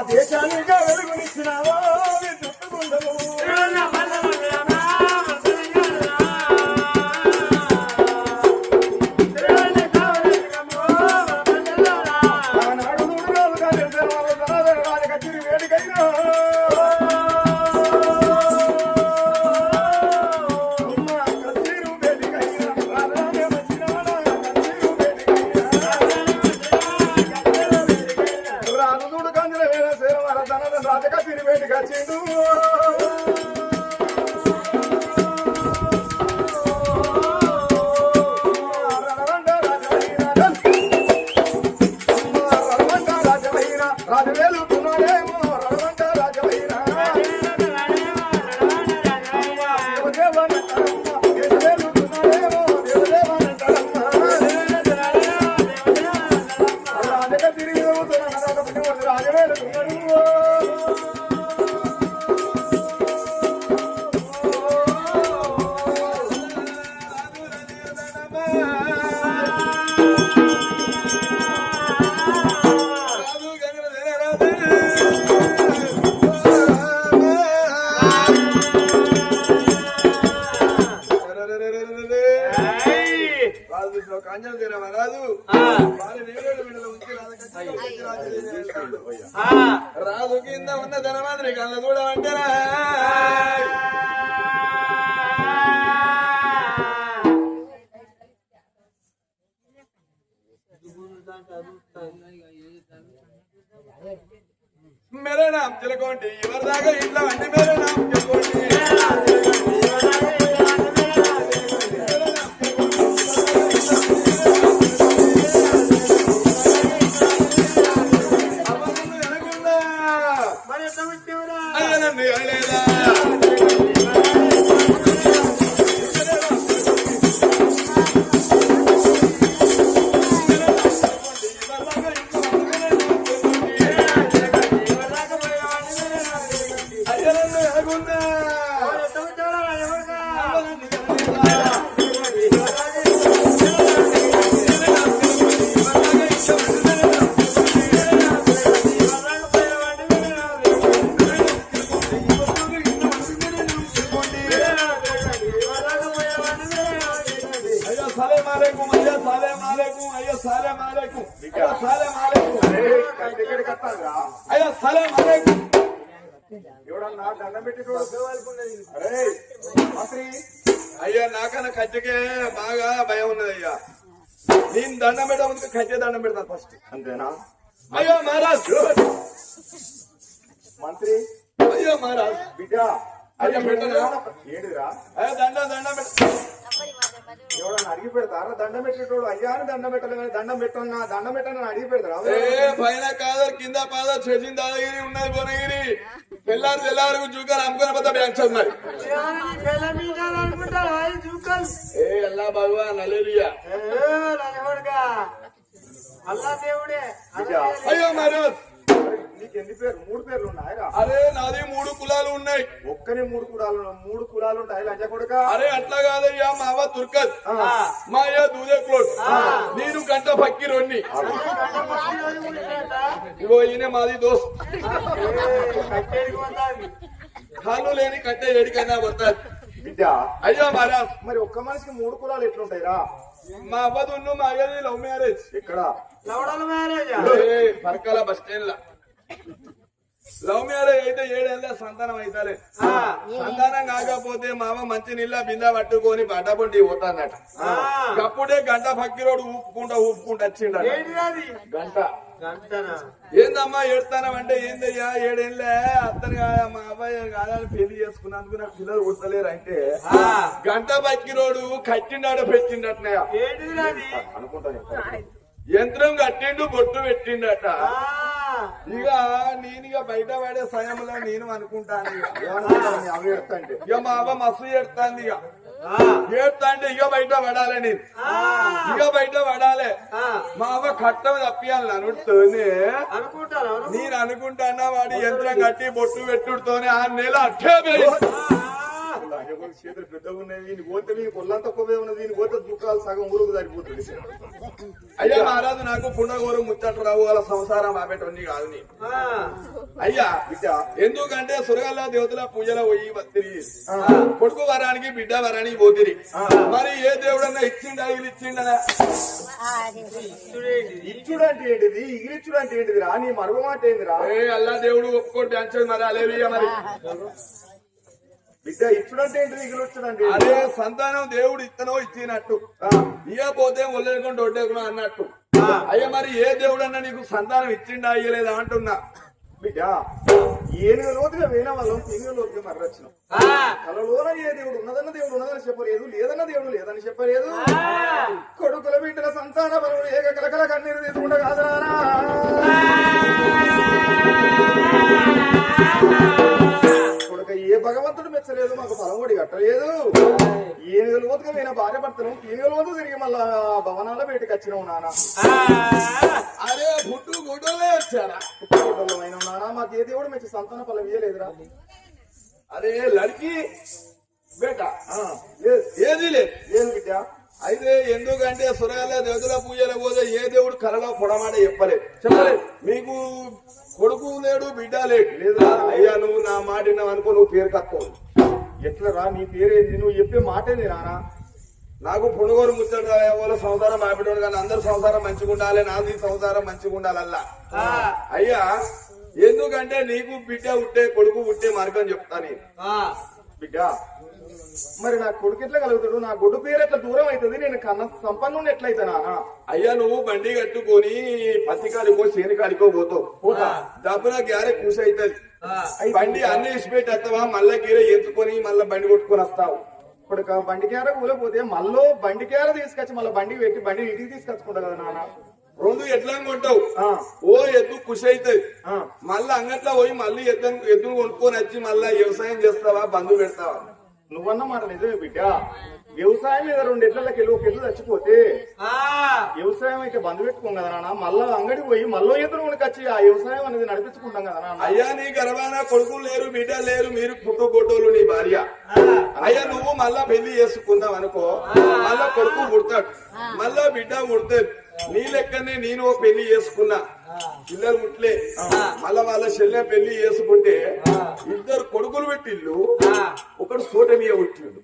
దేశానిగా వెలుగునిచ్చినావా చుట్టుకుండవు రాదు కింద ఉన్న ధనమంత్రి కళ్ళ చూడమంటారా मेरा नाम तिलकोंडी इवरदागा इंట్లో అంటే मेरा नाम तिलकोंडी అయ్యా నాకన్నా కచ్చకే బాగా భయం ఉన్నది అయ్యా నేను దండం పెట్టడానికి కచ్చే దండం పెడతాను ఫస్ట్ అంతేనా అయ్యో మహారాజ్ మంత్రి అయ్యో మహారాజ్ బిడ్డ అయ్యా పెట్టరా ఏడురా అయ్యా దండం దండం పెట్ట ఎవడన్నా అడిగి పెడతారా దండం పెట్టేటోడు అయ్యా అని దండం పెట్టలేదు దండం పెట్టన్నా దండం పెట్టని అడిగి పెడతారా పైన కాదు కింద పాద చేసిన దాదాగిరి ఉన్నది భువనగిరి పిల్లలు తెల్లారు జూకాలు అమ్ముకున్న పెద్ద బ్యాంక్ మరి ఏ అల్లా భగవాన్ అలేలియా అయ్యో మహారాజ్ నీకు ఎన్ని పేర్లు 3 పేర్లు ఉన్నాయా అరే నాది 3 కులాలు ఉన్నాయి ఒక్కనే 3 కులాలు ఉంటాయి లంజ కొడుక అరే అట్లా కాదయ్యా మా అవ్వ తుర్కత్ మా అయ్య దూదే క్లోట్ నేను గంట ఫక్కీరోని ఇగో ఈయన మాది దోస్త్ కాళ్ళు లేని కట్టే ఏడికైనా వస్తారు బిడ్డ అయ్యో మహారాజ్ మరి ఒక్క మనిషికి 3 కులాలు ఎట్లుంటాయిరా మా అవ్వదున్ను మా అయ్యది లవ్ మ్యారేజ్ ఎక్కడ పరకాల బస్ స్టాండ్ లా లవ్ మ్యారేజ్ అయితే 7 ఏళ్ళ సంతానం అవుతాలే సంతానం కాకపోతే మామ మంచి నీళ్ళ బిందా పట్టుకొని బట్టబొండి పోతానట అప్పుడే గంట ఫక్కిరోడు ఊపుకుంటా వచ్చిండ గంట ఏందమ్మా ఏడుతానంటే ఏందయ్యా 7 ఏళ్ళే అత్తని మా అబ్బాయి కాదని పెళ్లి చేసుకున్నందుకు నాకు పిల్లలు ఉడతలేరు అంటే గంట ఫక్కిరోడు కట్టిండాడు పెట్టిండట్నయ్య అనుకుంటాను యంత్రం కట్టిండు బొట్టు పెట్టిండట ఇక నేను బయట పడే సమయంలో నేను అనుకుంటాను ఇక మా అవ్వ మస్తు ఏడుతాంది ఏడుతా అంటే ఇక బయట పడాలి నేను బయట పడాలి మా అవ్వ కట్టం తప్పియాలని అనుకుంటూనే నేను అనుకుంటానా వాడి యంత్రం కట్టి బొట్టు పెట్టుడుతోనే 6 నెలలు అట్టే చేతులు పెద్దగా ఉన్నాయి, దీని పోతే మీకు కొల్లంత కొవ్వే ఉన్నది, దీని పోతే దుఃఖాలు సగం ఊరుకు సరిపోతుంది. అయ్యా మహారాజు నాకు పుణ్యగోరు ముచ్చట్లు రావు వాళ్ళ సంసారం ఆపేటవన్నీ కాదు నీ. అయ్యా బిడ్డ ఎందుకంటే సురగల్లా దేవతల పూజలో పోయి వత్తిరి, కొడుకు వరానికి బిడ్డ వరానికి పోతిరి. మరి ఏ దేవుడన్నా ఇచ్చిండా ఇచ్చిండనా? ఇచ్చుడు అంటే ఏంటిది, ఇగిలిచ్చుడు అంటే ఏంటిది రా? నీ మరొక మాట ఏందిరా? అల్లా దేవుడు ఒప్పుకోడు బ్యాంచదు మరి అలేవియా మరి. బిడ్డ ఇచ్చుడు అంటే ఏంటిది, ఇగిలిచ్చుడు అంటే అదే సంతానం దేవుడు ఇత్తనో ఇచ్చినట్టు, ఇయ్యపోతే ఒళ్ళేకుండా ఒడ్డేకున్నా అన్నట్టు. అయ్యా మరి ఏ దేవుడన్నా నీకు సంతానం ఇచ్చిండా ఇయ్యలేదా అంటున్నా. బిడ్డ ఏనుగు లోతుగా వేయడం వల్ల తింగ లోతుగా మర్రచ్చినాం. కలలోన ఏ దేవుడు ఉన్నదన్న దేవుడు ఉన్నదని చెప్పలేదు, లేదన్న దేవుడు లేదని చెప్పలేదు. కొడుకుల బిడ్డల సంతాన బలుడు ఏక కలకల కన్నీరు తీసుకుంటా కాదురారా. కొడుక ఏ భగవంతుడు మెచ్చలేదు, మాకు పొలంగొడి కట్టలేదు. ఏనుగు లోతుగా వేయిన భార్య భర్తను ఏనుగు లోతు తిరిగి మళ్ళా భవనాల బయటకు వచ్చినావు నాన్న. అరే గుడ్డు గుడ్డలే వచ్చారా నానా మాకు ఏ దేవుడు మెచ్చి సంతాన ఫలం ఇయ్యలేదురా. అరే లడికి బేట ఏది లేదు బిడ్డ. అయితే ఎందుకంటే సురగల దేవతల పూజల పోతే ఏ దేవుడు కలలో పొడమాట చెప్పలేదు. మీకు కొడుకు లేడు బిడ్డ లేదు. అయ్యా నువ్వు నా మాట అనుకో, నువ్వు పేరు కట్టుకోవు. ఎట్లా రా నీ పేరేంది, నువ్వు చెప్పే మాటేది నానా. నాకు పుణగోరు ముచ్చట వాళ్ళ సంసారం ఆపిటోడు కానీ అందరు సంసారం మంచిగా ఉండాలి, నాది సంసారం మంచిగా ఉండాలల్లా. అయ్యా ఎందుకంటే నీకు బిడ్డ ఉట్టే కొడుకు ఉట్టే మార్గం చెప్తాను. బిడ్డ మరి నా కొడుకు ఎట్లా కలుగుతాడు, నా గొడ్డు పేరు ఎట్లా దూరం అవుతుంది, నేను కన్న సంపన్నుని ఎట్లయితానా? అయ్యా నువ్వు బండి కట్టుకొని పత్తి కాడికో చేని కాడికో పోతావు, డబ్బున గ్యారె కూసి అవుతుంది. బండి అన్ని ఇచ్చిపెట్టి వస్తావా, మళ్ళా గీరే ఎత్తుకొని మళ్ళా బండి కొట్టుకొని వస్తావు. ఇప్పుడు బండి కేర కూలపోతే మళ్ళీ బండి కేర తీసుకొచ్చి మళ్ళీ బండి పెట్టి బండి ఇంటికి తీసుకొచ్చుకుంటా కదా నాన్న. రెండు ఎట్లా కొంటావు, ఓ ఎద్దు ఖుషి అవుతుంది, మళ్ళీ అంగట్లో పోయి మళ్ళీ ఎద్దును కొనుక్కొని వచ్చి మళ్ళా వ్యవసాయం చేస్తావా, బంధు పెడతావా? నువ్వన్న మాట నిజమే బిడ్డ. వ్యవసాయం మీద 2 ఎడ్లకి ఒక ఎద్దు చచ్చిపోతే వ్యవసాయం అయితే బంధు పెట్టుకోం కదా నాన్న. మళ్ళా అంగడికి పోయి మళ్ళీ ఎద్దును కొనుకొచ్చి ఆ వ్యవసాయం అనేది నడిపించుకుంటాం కదా నాన్న. అయ్యా నీ గర్వాన కొడుకులు లేరు బిడ్డ లేరు, మీరు పుట్టుబొట్టోళ్ళు నీ భార్య. అయ్యా నువ్వు మళ్ళా పెళ్లి చేసుకుందాం అనుకో, మళ్ళా కొడుకు పుడతాడు, మళ్ళా బిడ్డ పుడతాడు. నీ లెక్కనే నేను పెళ్లి చేసుకున్నా, పిల్లలు ముట్లే, మళ్ళా వాళ్ళ చెల్లె పెళ్లి చేసుకుంటే 2 కొడుకులు పెట్టిళ్ళు, ఒకడు సోటమియ పుట్టిండు.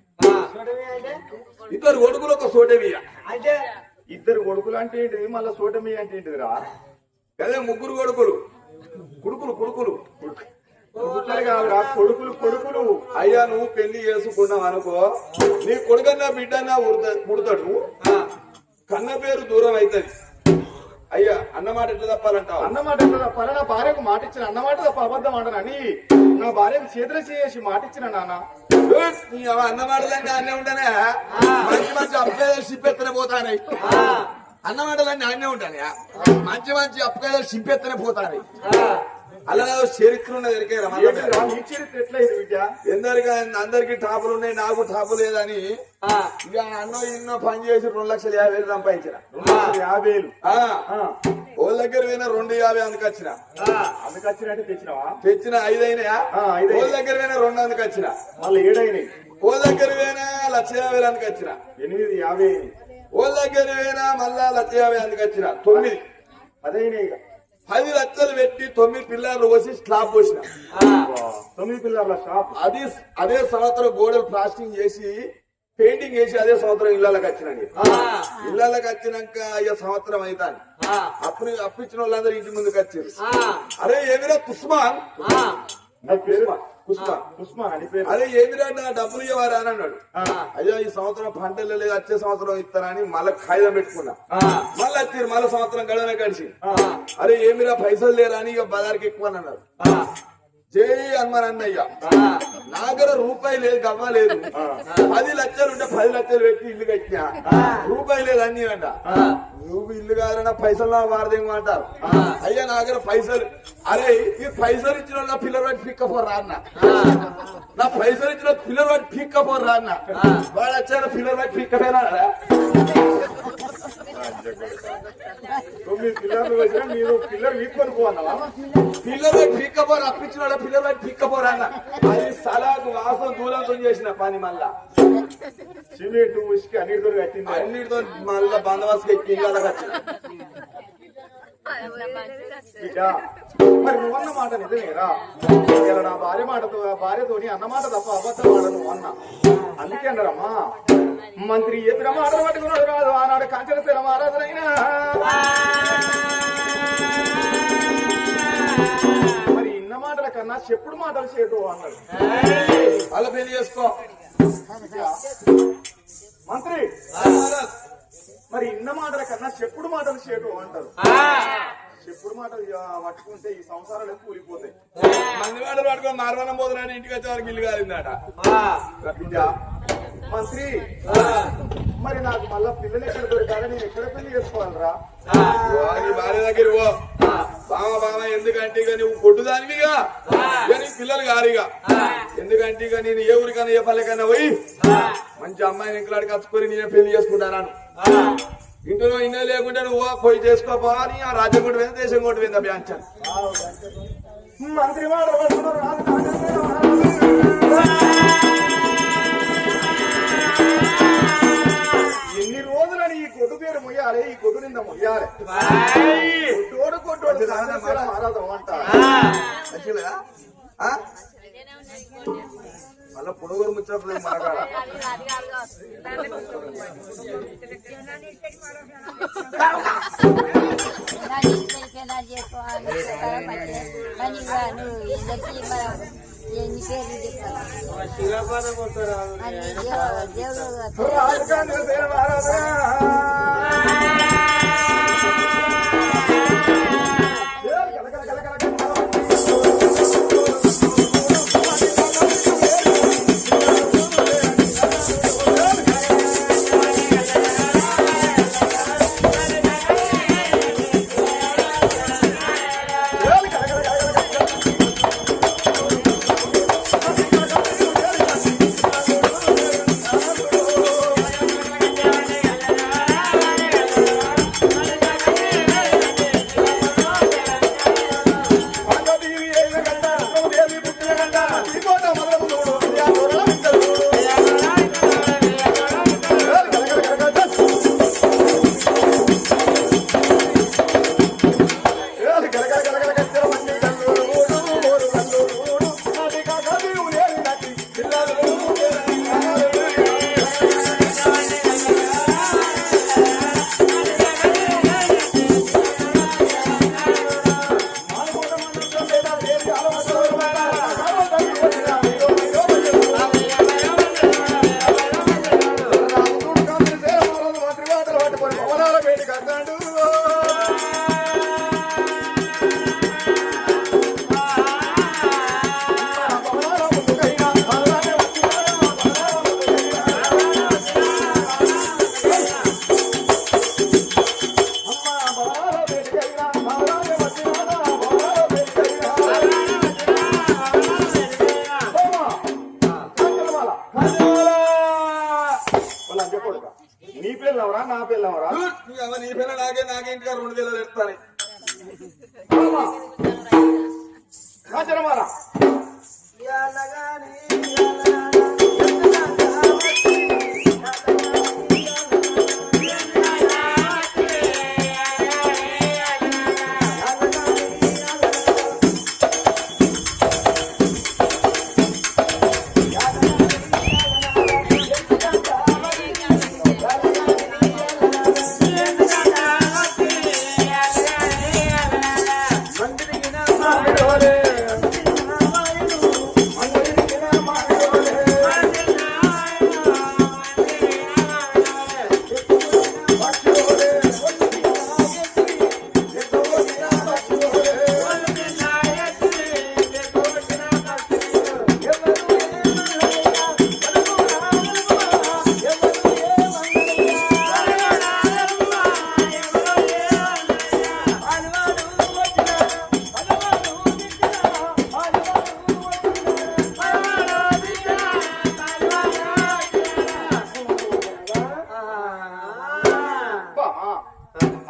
2 కొడుకులు ఒక సోటమియ. 2 కొడుకులు అంటే ఏంటిది, మళ్ళా సోటమి అంటే ఏంటిదిరా? అదే 3 కొడుకులు కొడుకులు కొడుకులు కాదురా, కొడుకులు కొడుకులు. అయ్యా నువ్వు పెళ్లి చేసుకున్నావు అనుకో, నీ కొడుకన్నా బిడ్డన్నా పుడతాడు, కన్న పేరు దూరం అవుతుంది. అయ్యా అన్నమాట ఎట్లా తప్పాలంటావు? అన్నమాట ఎట్లా తప్పాలి? నా భార్యకు మాట ఇచ్చిన, అన్నమాట తప్ప అబద్ధం ఆడనని నా భార్యకు చేతులు చేసి మాట ఇచ్చిన నాన్న. అన్నమాటలన్నీ అన్నీ ఉంటానే, మంచి మంచి అప్పకాయలు సింపెత్తనే పోతాయి. అన్నమాటలన్నీ అన్నీ ఉంటానే, మంచి మంచి అప్పకాయలు సింపెత్తనే పోతాయి. అలా చరిత్ర ఉన్నది ఎరికేరా? నీ చరిత్ర ఎట్లయింది బిడ్డ? అందరికి టాపులు ఉన్నాయి, నాకు టాపు లేదని ఇక అన్నో ఇన్నో పని చేసి 2,50,000 సంపాదించిన. 2,50,000 వాళ్ళ దగ్గర పోయినా 2,50,000 అందుకొచ్చిన. అందుకొచ్చినట్టు తెచ్చినావా? తెచ్చిన 5 అయినాయా? వాళ్ళ దగ్గర పోయినా 2 అందుకొచ్చిన. మళ్ళీ 7 అయినాయి. వాళ్ళ దగ్గర పోయినా 1,50,000 అందుకొచ్చిన. 8,50,000. వాళ్ళ దగ్గర పోయినా మళ్ళా 1,50,000 అందుకొచ్చిన. 9 అదైనాయి. 10 లక్షలు పెట్టి 9 పిల్లర్లు పోసి స్లాబ్ పోసిన. 9 పిల్లర్ల షాప్. అదే సంవత్సరం గోడలు ప్లాస్టింగ్ చేసి పెయింటింగ్ చేసి అదే సంవత్సరం ఇళ్ళకి వచ్చినండి. ఇళ్ళకి వచ్చినాక అయ్యే సంవత్సరం అవుతాను. అప్పిచ్చిన వాళ్ళందరూ ఇంటి ముందుకు వచ్చారు. అరే ఏమిరా పుష్మాన్, అదే ఏమిరా నా డబ్బులు ఇవ్వరా అని అన్నాడు. అయ్యో ఈ సంవత్సరం పంటలు లేదు, వచ్చే సంవత్సరం ఇస్తారని మళ్ళీ కాగితం పెట్టుకున్నా. మళ్ళీ వచ్చారు, మళ్ళీ సంవత్సరం గడవనే కలిసి. అరే ఏమిరా పైసలు లేరా అని ఇక బజార్కి ఎక్కువ అన్నాడు. జై హనుమాన్ అన్నయ్య, నా దగ్గర రూపాయి లేదు, గవ్వలేదు. 10 లక్షలు ఉంటే 10 లక్షలు పెట్టి ఇల్లు కట్టినా, రూపాయి లేదు అన్ని అంట. నువ్వు ఇల్లు కాదన్నా పైసలు నా వారదేమో అంటారు. అయ్యా నా దగ్గర పైసలు. అరే ఈ పైసలు ఇచ్చిన నా పిల్లలు వాటి పిక్కపోర్రా అన్న, నా పైసలు ఇచ్చిన పిల్లలు వాటి పిక్కపోర్రా అన్న. వాడు వచ్చాడు పిల్లలు వాటి పిక్కపోయినా 9 పిల్లర్లు వచ్చినా మీరు పిల్లర్ వీక్కొని పోవాలా? పిల్లలు పీక్కపోరు అప్పించిన పిల్లలు పీక్కపోరు అన్న అది సలాకు వాసం దూరంతో చేసిన పని మళ్ళా సిమెంట్ ఉసుకి అన్నిటితో కట్టింది. అన్నిటితో మళ్ళా బందోబస్తు ఎక్కి బిడ్డ మరి నువ్వన్న మాట నిజమేరా? ఇలా నా భార్యతోని అన్న మాట తప్ప అబద్ధం మాట నువ్వు అన్నా. అందుకే అన్నారమ్మా మంత్రి చెప్పిన మాటలు పట్టుకున్నాడు రాదు ఆనాడు కాంచనశీల మహారాజునైనా. మరి ఇన్న మాటల కన్నా చెప్పుడు మాటలు చేయటం అన్నాడు. అలా పెళ్లి చేసుకో మంత్రి. మరి ఇన్న మాటల కన్నా చెప్పుడు మాటలు చేయటం అంటారు. చెప్పుడు మాటలు పట్టుకుంటే ఈ సంసారాలు కూలిపోతాయి. మంది మాటలు పట్టుకొని మార్వనం పోతున్నాడు ఇంటికి వచ్చే వరకు ఇల్లు కాలిందట. మంత్రి మరి నాకు మళ్ళా పిల్లలు ఎక్కడ దొరికారా? నేను ఎక్కడ పెళ్లి చేసుకోవాలరా? భార్య దగ్గర పో బామ ఎందుకంటే ఇక నువ్వు కొట్టుదానివిగా నీ పిల్లలు గారిగా ఎందుకంటే ఇక నేను ఏ ఊరికైనా ఏ పల్లెకైనా పోయి మంచి అమ్మాయిని ఇంట్లాడికి కచ్చుకొని నేనే పెళ్లి చేసుకుంటాను. ఇంట్లో ఇన్నే లేకుంటే నువ్వు పోయి చేసుకోపోవా అని ఆ రాజ్యం కొట్టు పోయింది దేశం కొట్టు పోయింది అభ్యాంచాను. మంత్రి మాట ఎన్ని రోజులని ఈ కొట్టు పేరు మొయ్యాలి, ఈ కొట్టు నింద మొయ్యాలి. కొట్టోడు మహారాజు అంట మళ్ళా పుడుగురు ముచ్చట్లు మాట్లాడ నీ పిల్లవరా నా పిల్లవరా? నీ పిల్ల నాకే ఇంటిగా 2 వేలు ఎడతాను. రాజరమారా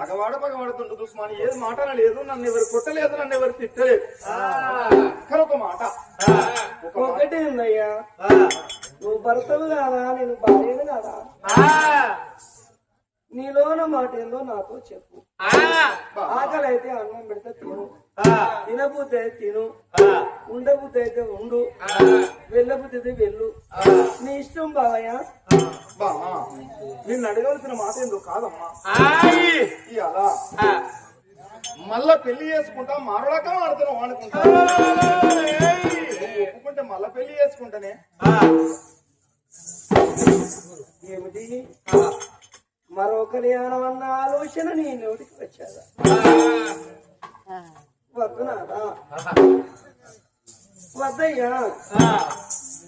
పగవాడుతుండు దుస్మాని ఏది మాట లేదు, నన్ను ఎవరు కొట్టలేదు, నన్ను ఎవరు తిట్టలేదు. కానీ ఒక మాట ఒకటి ఉందయ్యా, నువ్వు భర్తవు కాదా, నేను భార్యను కాదా? నీలోన మాట ఏందో నాతో చెప్పు. ఆకలి అయితే అన్నం పెడితే తిను, తినబుద్ధి అయితే తిను, ఉండబుద్ధి అయితే ఉండు, వెళ్ళబుద్ధి అయితే వెళ్ళు, నీ ఇష్టం బావయ్యా. బామా నిన్ను అడగవలసిన మాట ఏందో కాదమ్మా, అలా మళ్ళా పెళ్లి చేసుకుంటా మారడాక ఆడుతున్నావు అనుకుంటా. ఒప్పుకుంటే మళ్ళా పెళ్లి చేసుకుంటానే. ఏమిటి మరో కళ్యాణం అన్న ఆలోచన నీ నోటికి వచ్చాదా? వద్దునాదా? వద్దయ్యా.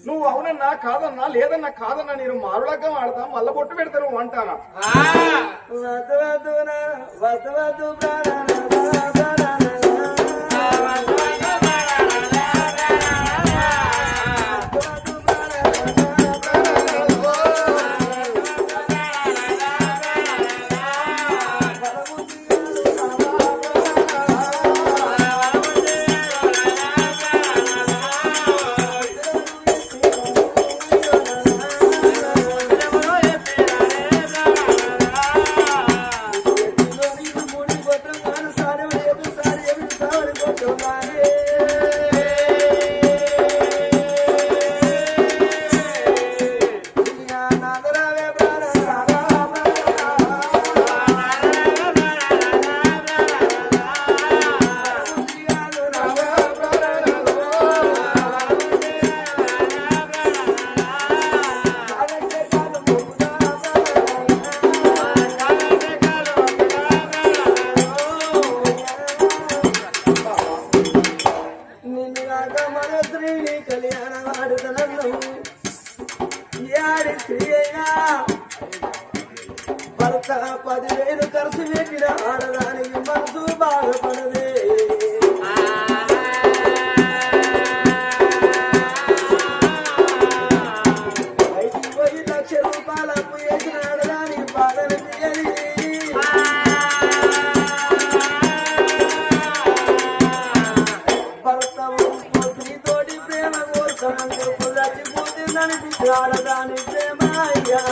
నువ్వు అవునన్నా కాదన్నా లేదన్నా కాదన్నా నేను మారులగ్గం ఆడతా మళ్ళా బొట్టు పెడతాను అంటానా? వద్దు వద్దునా వద్దు వద్దు భర్త 10,000 ఖర్చు పెట్టిన ఆడదానికి మనసు బాధపడదే. బయటికి పోయి 1,00,000 రూపాయలు అప్పు చేసిన ఆడదానికి బాధలు తీయది. భర్త స్త్రీతోటి ప్రేమ కోసం చచ్చిపోతుందని ఆడదాని ప్రేమ అయ్యా.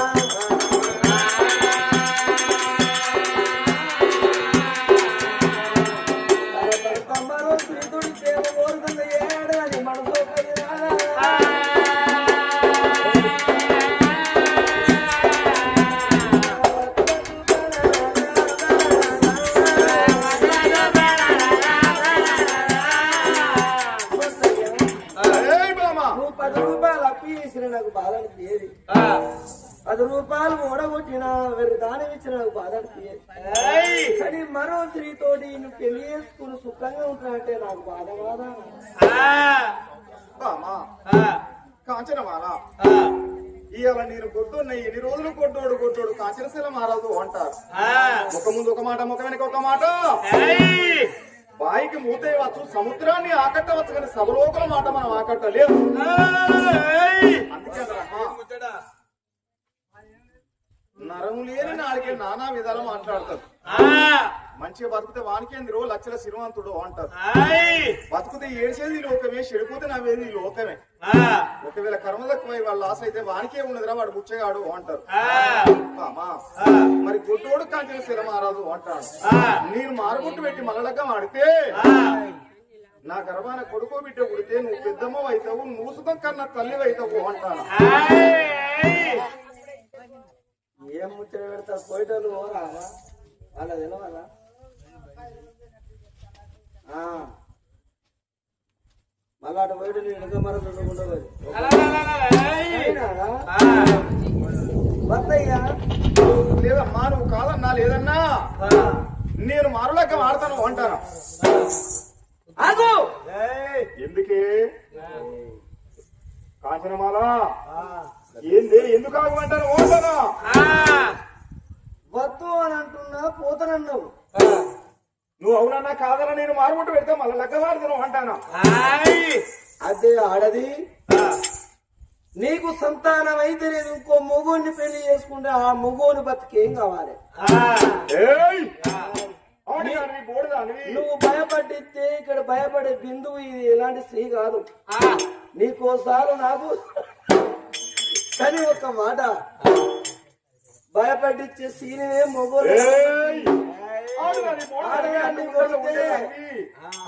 మరో స్త్రీతోటి ప్రేమ కోరుతుంది ఏడని మనసు నువ్వు 10 రూపాయలు అప్పు చేసిన నాకు బాధ అనిపించేది. 10 రూపాయలు ఓడగొట్టిన వేరే దానం ఇచ్చిన నాకు బాధ అనిపించేది. కానీ మరో స్త్రీతోటి నువ్వు పెళ్లి చేసుకుని సుఖంగా ఉంటున్నానంటే నాకు బాధ బాధ. బామా కాంచనమాల ఇవాళ నేను కొట్టున్న ఎన్ని రోజులు కొట్టోడు కాంచనశీల మారదు అంటారు. ఒక ముందు ఒక మాట ముఖ వెనక ఒక మాట. బాయికి మూతేయవచ్చు, సముద్రాన్ని ఆకట్టవచ్చు, కానీ సభలోకల మాట మనం ఆకట్టలేదు. అందుకే నరము లేని నాడికే నానా విధాలు మాట్లాడతారు. మంచిగా బతుకుతే వానికేందిరో 1,00,000 శ్రీమంతుడు అంటారు. బతుకుతే ఏడ్చేది లోకమే, చెడిపోతే నవ్వేది లోకమే. ఒకవేళ కర్మ తక్కువై వాళ్ళ ఆశ అయితే వానికే ఉన్నదిరా వాడు ముచ్చగాడు అంటారు. మరి గుడ్డోడు కాంచిన శిర మారదు అంటాడు. నేను మారుగుట్టు పెట్టి మల్లడగ్గం ఆడితే నా గర్భాన కొడుకో బిడ్డ పుడితే నువ్వు పెద్దమ్మ అవుతావు, నువ్వు సుఖం కన్నా తల్లి అవుతావు అంటాను. ఏం ముచ్చట పెడతా పోయేటోళ్ళు రాదా వాళ్ళ తెలవాలా? మళ్ళా అటు పోయేట వెనుక మరొక ఉండదు. వద్దయ్యా లేదమ్మా నువ్వు కాదన్నా లేదన్నా నేను మారులగ్గం ఆడతాను అంటాను. ఎందుకే కాంచనమాల ఏంది ఎందుకు ఆగమంటాను అంటాను. వద్దు అని అంటున్నా పోతానన్నావు. నువ్వు అవునన్నా కాదన్నా నేను మారుకుంటూ పెడితే మళ్ళీ లగ్గం ఆడతాను అంటాను. అదే ఆడది నీకు సంతానం అయితే లేదు ఇంకో మొగోని పెళ్లి చేసుకుంటే ఆ మొగోని బతికేం కావాలి ఏయ్! అవును దానివి, బోడు దానివి. నువ్వు భయపడితే ఇక్కడ భయపడే బిందువు ఇది ఎలాంటి స్త్రీ కాదు నీకోసారి నాకు కానీ ఒక మాట భయపడిచ్చే సీనే మొగోలు ఏయ్! అవును దానివి, బోడు ఆడదాన్ని దానివి. కొడితే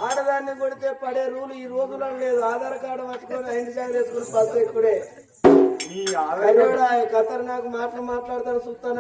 ఆడదాన్ని కొడితే పడే రూలు ఈ రోజుల్లో లేదు ఆధార్ కార్డు పట్టుకొని ఐదు జాగ్రత్త వేసుకుని బస్సు ఎక్కుడే నీ ఆధార్ ఖతర్ నాకు మాట్లాడతాడు చూస్తాను